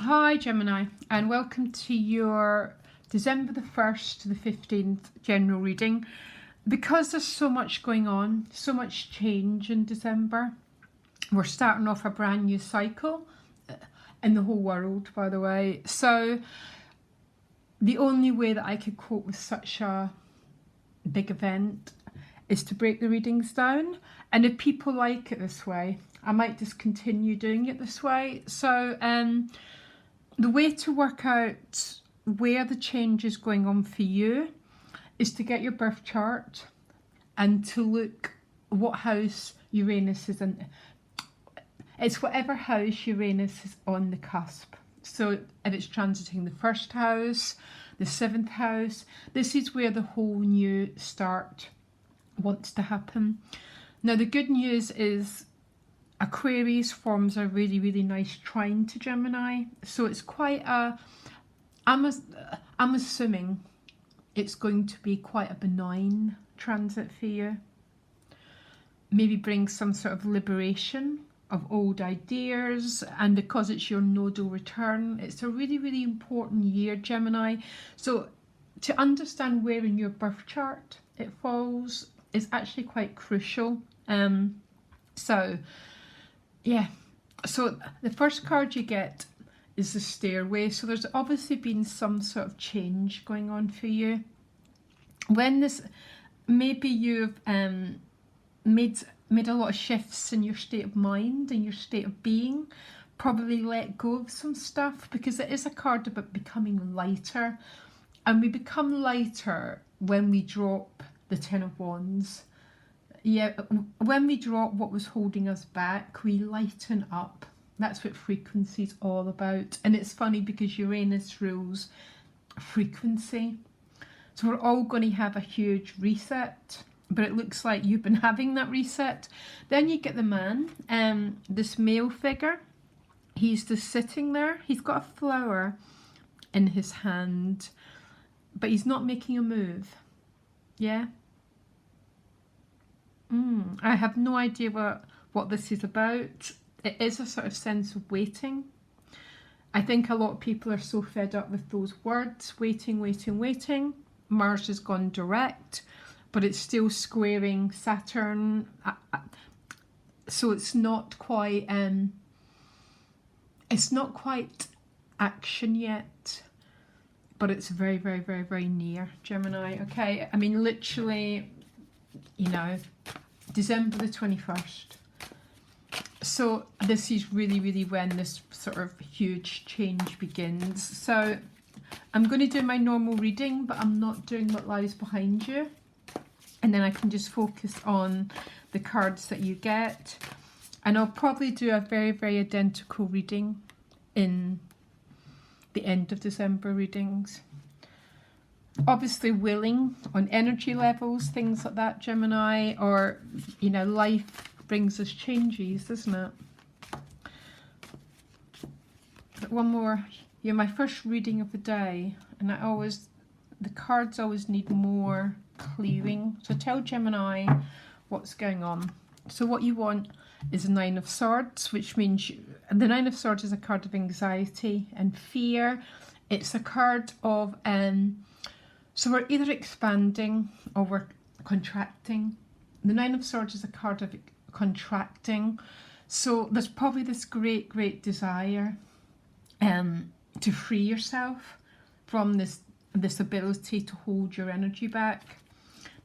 Hi Gemini, and welcome to your December the 1st to the 15th general reading. Because there's so much going on, so much change in December, we're starting off a brand new cycle in the whole world, by the way. So the only way that I could cope with such a big event is to break the readings down. And if people like it this way, I might just continue doing it this way. So the way to work out where the change is going on for you is to get your birth chart and to look what house Uranus is in. It's whatever house Uranus is on the cusp. So if it's transiting the first house, the seventh house, this is where the whole new start wants to happen. Now the good news is Aquarius forms a really, really nice trine to Gemini. So it's quite a, I'm assuming it's going to be quite a benign transit for you. Maybe bring some sort of liberation of old ideas, and because it's your nodal return, it's a really, really important year, Gemini. So to understand where in your birth chart it falls is actually quite crucial. Yeah, so the first card you get is the stairway. So there's obviously been some sort of change going on for you. When this, maybe you've made a lot of shifts in your state of mind and your state of being, probably let go of some stuff, because it is a card about becoming lighter. And we become lighter when we drop the Ten of Wands. Yeah, when we drop what was holding us back, we lighten up. That's what frequency is all about. And it's funny because Uranus rules frequency. So we're all going to have a huge reset, but it looks like you've been having that reset. Then you get the man, this male figure. He's just sitting there. He's got a flower in his hand, but he's not making a move. Yeah. I have no idea what this is about. It is a sort of sense of waiting. I think a lot of people are so fed up with those words, waiting, waiting, waiting. Mars has gone direct, but it's still squaring Saturn. So it's not quite action yet, but it's very, very, very, very near, Gemini. Okay, I mean, literally, you know, December the 21st. So this is really, really when this sort of huge change begins. So I'm going to do my normal reading, but I'm not doing what lies behind you. And then I can just focus on the cards that you get. And I'll probably do a very, very identical reading in the end of December readings. Obviously willing on energy levels, things like that, Gemini, or, you know, life brings us changes, doesn't it? But one more, you're my first reading of the day, and the cards always need more clearing. So tell Gemini what's going on. So what you want is a Nine of Swords, which means the Nine of Swords is a card of anxiety and fear. It's a card of so we're either expanding or we're contracting. The Nine of Swords is a card of contracting. So there's probably this great, great desire to free yourself from this ability to hold your energy back.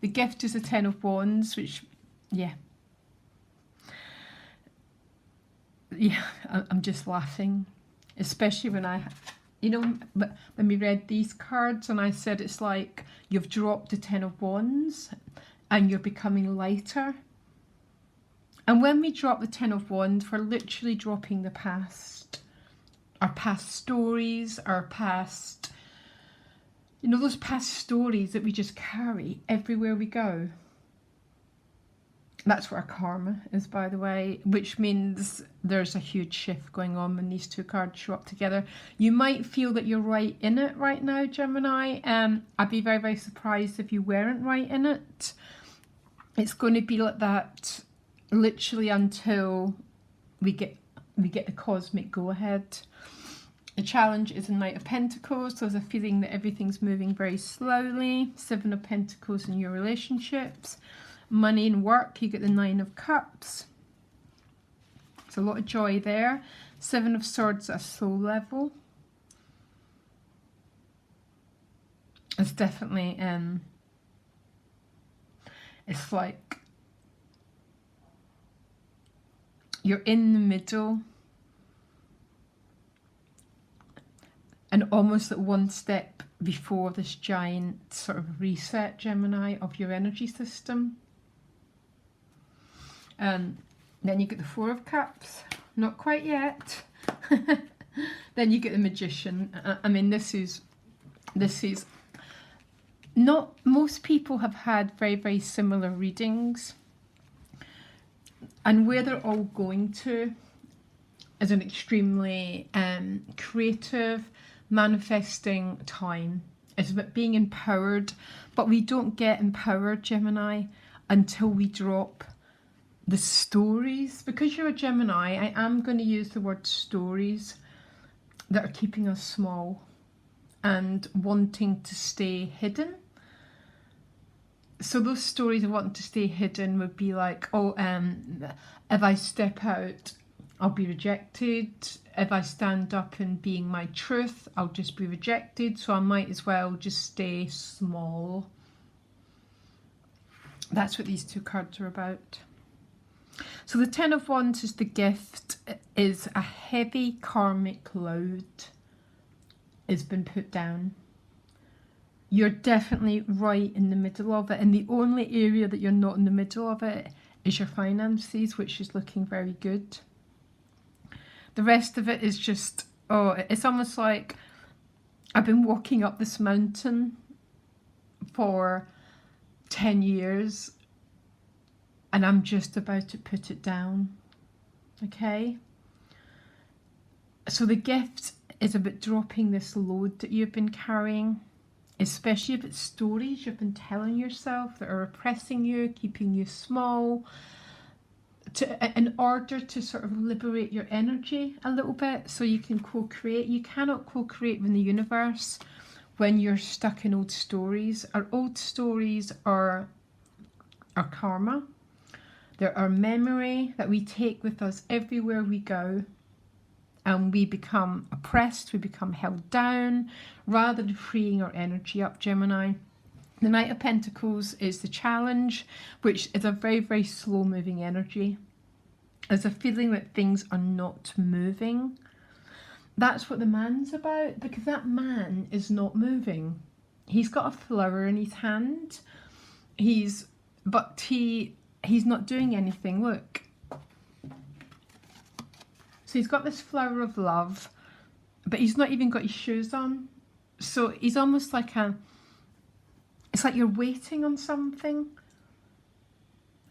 The gift is a Ten of Wands, which, yeah, I'm just laughing, especially when when we read these cards and I said it's like you've dropped the Ten of Wands and you're becoming lighter. And when we drop the Ten of Wands, we're literally dropping the past, our past stories, our past, those past stories that we just carry everywhere we go. That's what our karma is, by the way, which means there's a huge shift going on when these two cards show up together. You might feel that you're right in it right now, Gemini. I'd be very, very surprised if you weren't right in it. It's going to be like that literally until we get the cosmic go-ahead. The challenge is a Knight of Pentacles, so there's a feeling that everything's moving very slowly. Seven of Pentacles in your relationships. Money and work, you get the Nine of Cups. There's a lot of joy there. Seven of Swords at a soul level. It's definitely, it's like you're in the middle and almost at one step before this giant sort of reset, Gemini, of your energy system. Then you get the Four of Cups. Not quite yet. Then you get the Magician. I mean, this is not, most people have had very, very similar readings. And where they're all going to is an extremely creative, manifesting time. It's about being empowered, but we don't get empowered, Gemini, until we drop the stories. Because you're a Gemini, I am going to use the word stories that are keeping us small and wanting to stay hidden. So those stories of wanting to stay hidden would be like, oh, if I step out, I'll be rejected. If I stand up in being my truth, I'll just be rejected. So I might as well just stay small. That's what these two cards are about. So the Ten of Wands is the gift, is a heavy karmic load has been put down. You're definitely right in the middle of it, and the only area that you're not in the middle of it is your finances, which is looking very good. The rest of it is just, oh, it's almost like I've been walking up this mountain for 10 years and I'm just about to put it down. Okay? So the gift is about dropping this load that you've been carrying, especially if it's stories you've been telling yourself that are oppressing you, keeping you small, in order to sort of liberate your energy a little bit so you can co-create. You cannot co-create with the universe when you're stuck in old stories. Our old stories are our karma. They're our memory that we take with us everywhere we go. And we become oppressed, we become held down, rather than freeing our energy up, Gemini. The Knight of Pentacles is the challenge, which is a very, very slow moving energy. There's a feeling that things are not moving. That's what the man's about, because that man is not moving. He's got a flower in his hand. He's not doing anything, look. So he's got this flower of love, but he's not even got his shoes on. So he's almost like it's like you're waiting on something.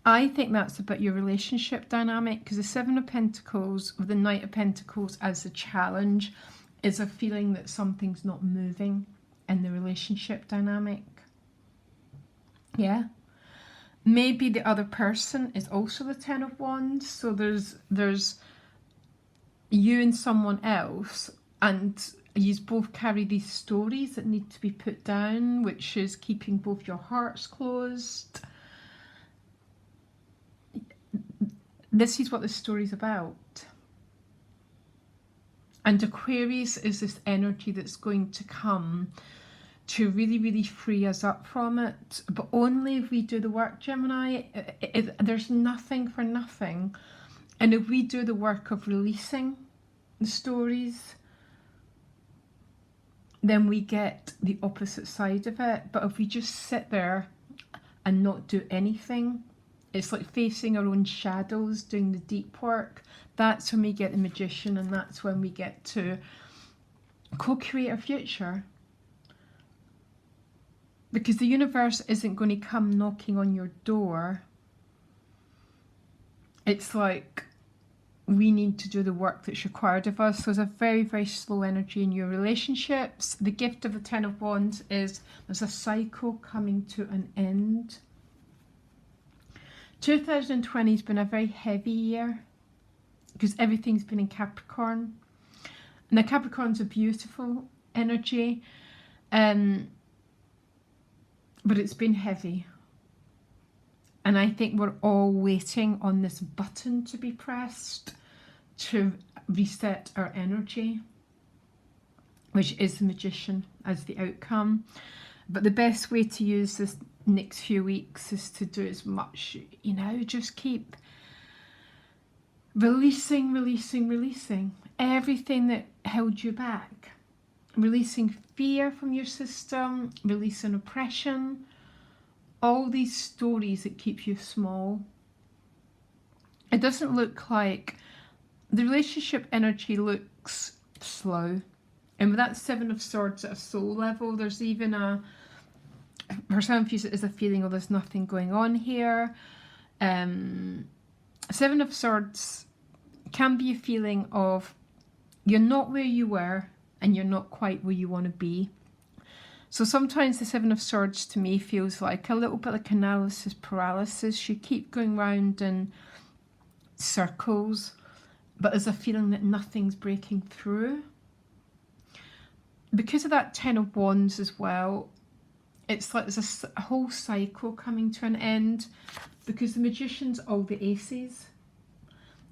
I think that's about your relationship dynamic, because the Seven of Pentacles with the Knight of Pentacles as a challenge is a feeling that something's not moving in the relationship dynamic. Yeah. Maybe the other person is also the Ten of Wands. So there's you and someone else, and you both carry these stories that need to be put down, which is keeping both your hearts closed. This is what the story's about. And Aquarius is this energy that's going to come to really, really free us up from it. But only if we do the work, Gemini. There's nothing for nothing. And if we do the work of releasing the stories, then we get the opposite side of it. But if we just sit there and not do anything, it's like facing our own shadows, doing the deep work. That's when we get the Magician, and that's when we get to co-create our future. Because the universe isn't going to come knocking on your door. It's like we need to do the work that's required of us. So there's a very, very slow energy in your relationships. The gift of the Ten of Wands is there's a cycle coming to an end. 2020 has been a very heavy year because everything's been in Capricorn. Now Capricorn's a beautiful energy, but it's been heavy. And I think we're all waiting on this button to be pressed to reset our energy, which is the Magician as the outcome. But the best way to use this next few weeks is to do as much, just keep releasing everything that held you back. Releasing fear from your system, releasing oppression, all these stories that keep you small. It doesn't look like, the relationship energy looks slow. And with that Seven of Swords at a soul level, there's even for some of you it is a feeling of there's nothing going on here. Seven of Swords can be a feeling of you're not where you were and you're not quite where you want to be. So sometimes the Seven of Swords to me feels like a little bit like analysis paralysis. You keep going round in circles, but there's a feeling that nothing's breaking through. Because of that Ten of Wands as well, it's like there's a whole cycle coming to an end, because the Magician's all the aces.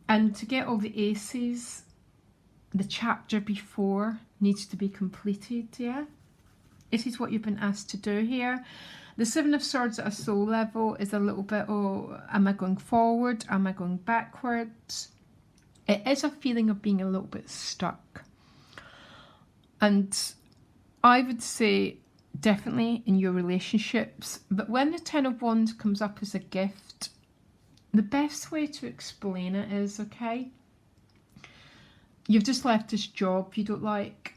And to get all the aces, the chapter before needs to be completed, yeah? This is what you've been asked to do here. The Seven of Swords at a soul level is a little bit, am I going forward? Am I going backwards? It is a feeling of being a little bit stuck. And I would say definitely in your relationships, but when the Ten of Wands comes up as a gift, the best way to explain it is, okay, you've just left this job you don't like,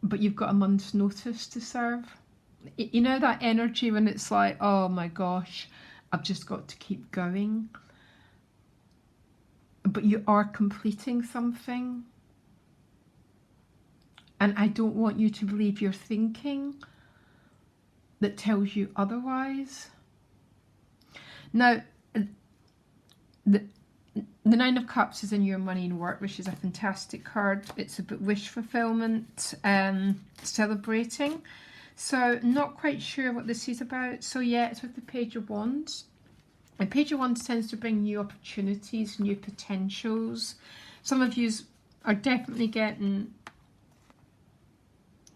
but you've got a month's notice to serve. You know that energy when it's like, oh my gosh, I've just got to keep going. But you are completing something. And I don't want you to believe your thinking that tells you otherwise. Now, the Nine of Cups is in your money and work, which is a fantastic card. It's about wish fulfillment, celebrating. So not quite sure what this is about. So yeah, it's with the Page of Wands. And Page of Wands tends to bring new opportunities, new potentials. Some of you are definitely getting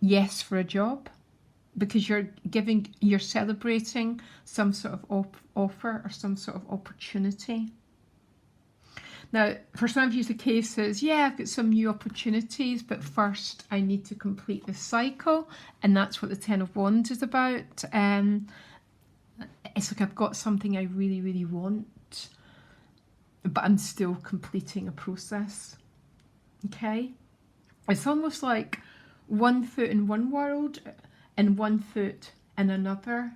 yes for a job, because you're celebrating some sort of offer or some sort of opportunity. Now, for some of you, the case is, yeah, I've got some new opportunities, but first I need to complete this cycle. And that's what the Ten of Wands is about. It's like I've got something I really, really want, but I'm still completing a process. Okay? It's almost like one foot in one world and one foot in another.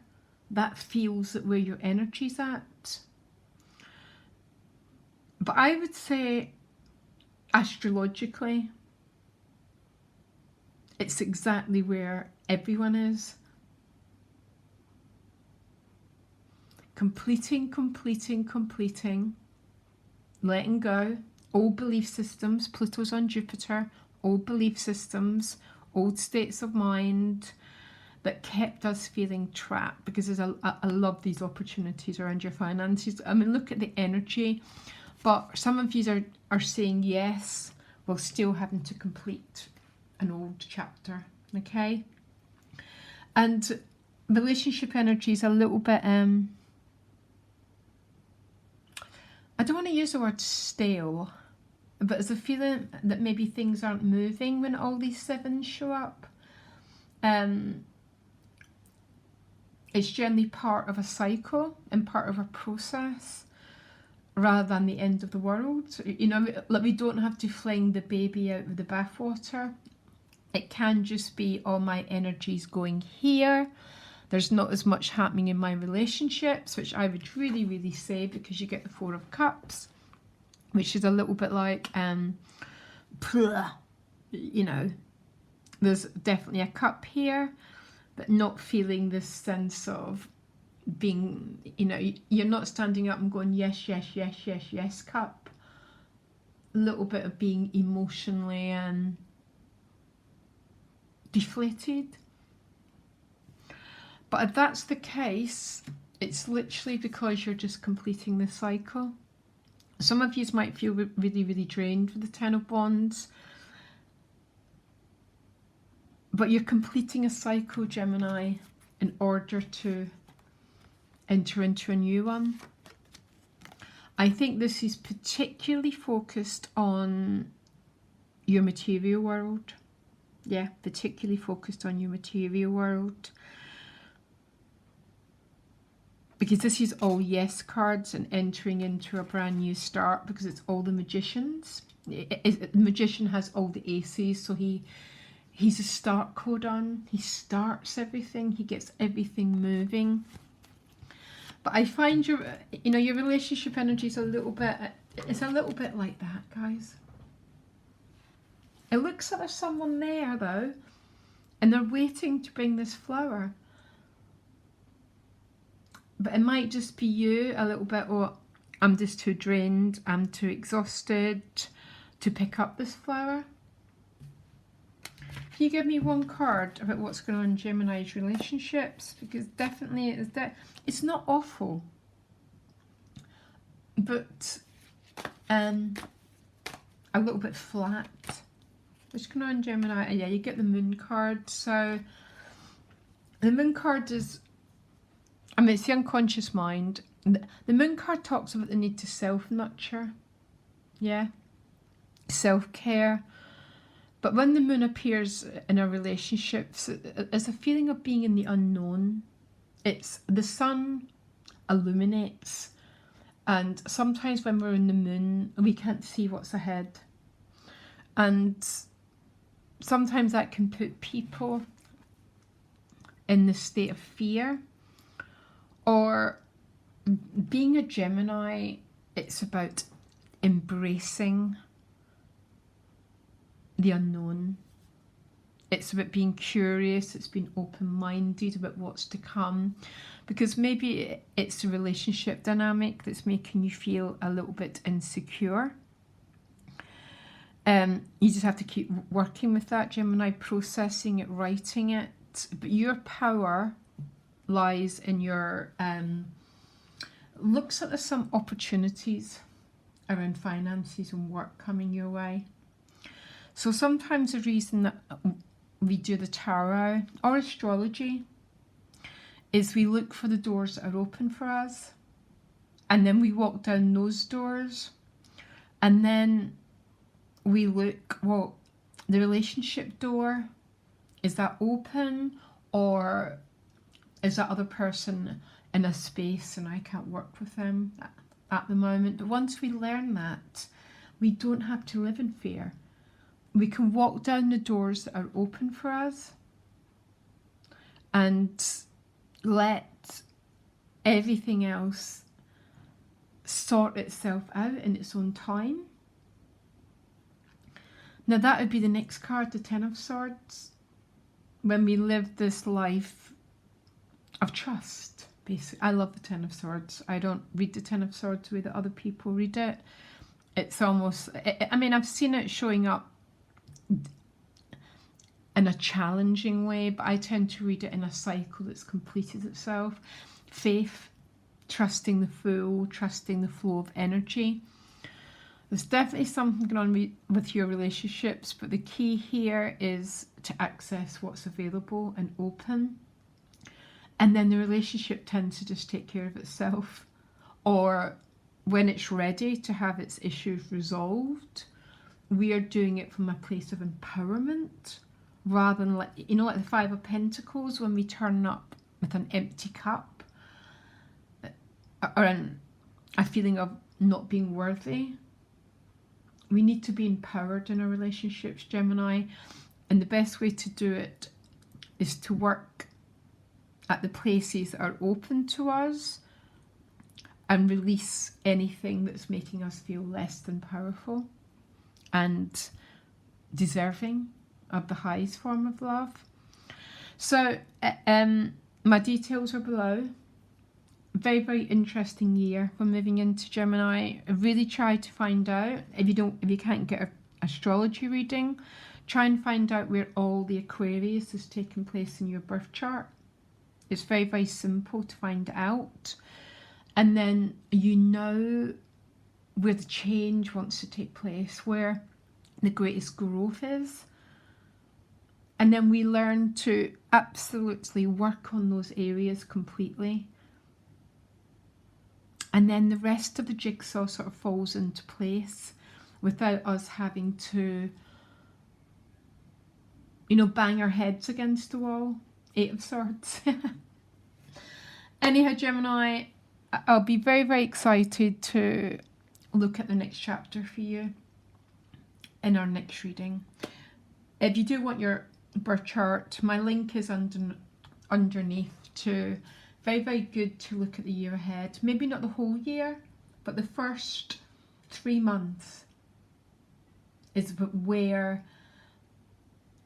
That feels that where your energy's at. But I would say, astrologically, it's exactly where everyone is. Completing, letting go. Old belief systems, Pluto's on Jupiter, old belief systems, old states of mind that kept us feeling trapped, because I love these opportunities around your finances. I mean, look at the energy. But some of you are saying yes while still having to complete an old chapter, okay? And relationship energy is a little bit, I don't want to use the word stale, but there's a feeling that maybe things aren't moving when all these sevens show up. It's generally part of a cycle and part of a process, rather than the end of the world. You know, like, we don't have to fling the baby out with the bathwater. It can just be, oh, my energy's going here. There's not as much happening in my relationships, which I would really, really say, because you get the Four of Cups, which is a little bit like, you know, there's definitely a cup here, but not feeling this sense of being, you know, you're not standing up and going yes, yes, yes, yes, yes, cup. A little bit of being emotionally deflated. But if that's the case, it's literally because you're just completing the cycle. Some of you might feel really, really drained with the Ten of Wands. But you're completing a cycle, Gemini, in order to enter into a new one. I think this is particularly focused on your material world. Yeah, particularly focused on your material world. Because this is all yes cards and entering into a brand new start, because it's all the magicians. The magician has all the aces, so he's a start codon. He starts everything. He gets everything moving. But I find your relationship energy is a little bit like that, guys. It looks like there's someone there though, and they're waiting to bring this flower. But it might just be you a little bit, oh, I'm just too drained, I'm too exhausted to pick up this flower. Can you give me one card about what's going on in Gemini's relationships? Because definitely it's not awful, but a little bit flat. What's going on in Gemini? Yeah, you get the Moon card. So the Moon card is, it's the unconscious mind. The Moon card talks about the need to self-nurture. Yeah. Self-care. But when the Moon appears in our relationships, it's a feeling of being in the unknown. It's the sun illuminates. And sometimes when we're in the Moon, we can't see what's ahead. And sometimes that can put people in the state of fear. Or being a Gemini, it's about embracing the unknown. It's about being curious, it's being open-minded about what's to come. Because maybe it's a relationship dynamic that's making you feel a little bit insecure. You just have to keep working with that, Gemini, processing it, writing it. But your power lies in your looks like there's some opportunities around finances and work coming your way. So sometimes the reason that we do the tarot or astrology is we look for the doors that are open for us, and then we walk down those doors, and then we look, well, the relationship door, is that open, or is that other person in a space and I can't work with them at the moment? But once we learn that, we don't have to live in fear. We can walk down the doors that are open for us and let everything else sort itself out in its own time. Now that would be the next card, the Ten of Swords. When we live this life of trust, basically. I love the Ten of Swords. I don't read the Ten of Swords the way that other people read it. It's almost, I've seen it showing up in a challenging way, but I tend to read it in a cycle that's completed itself. Faith, trusting the flow, trusting the flow of energy. There's definitely something going on with your relationships, but the key here is to access what's available and open. And then the relationship tends to just take care of itself. Or when it's ready to have its issues resolved, we are doing it from a place of empowerment rather than like the Five of Pentacles, when we turn up with an empty cup or a feeling of not being worthy. We need to be empowered in our relationships, Gemini, and the best way to do it is to work at the places that are open to us and release anything that's making us feel less than powerful and deserving of the highest form of love. So my details are below. Very, very interesting year we're moving into, Gemini. Really try to find out, if you can't get an astrology reading, try and find out where all the Aquarius is taking place in your birth chart. It's very, very simple to find out. And then you know where the change wants to take place, where the greatest growth is. And then we learn to absolutely work on those areas completely. And then the rest of the jigsaw sort of falls into place without us having to, you know, bang our heads against the wall. 8 of Swords. Anyhow, Gemini, I'll be very, very excited to look at the next chapter for you in our next reading. If you do want your birth chart, my link is underneath too. Very, very good to look at the year ahead. Maybe not the whole year, but the first 3 months is where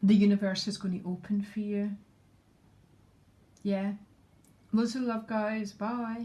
the universe is going to open for you. Yeah. Loads of love, guys. Bye.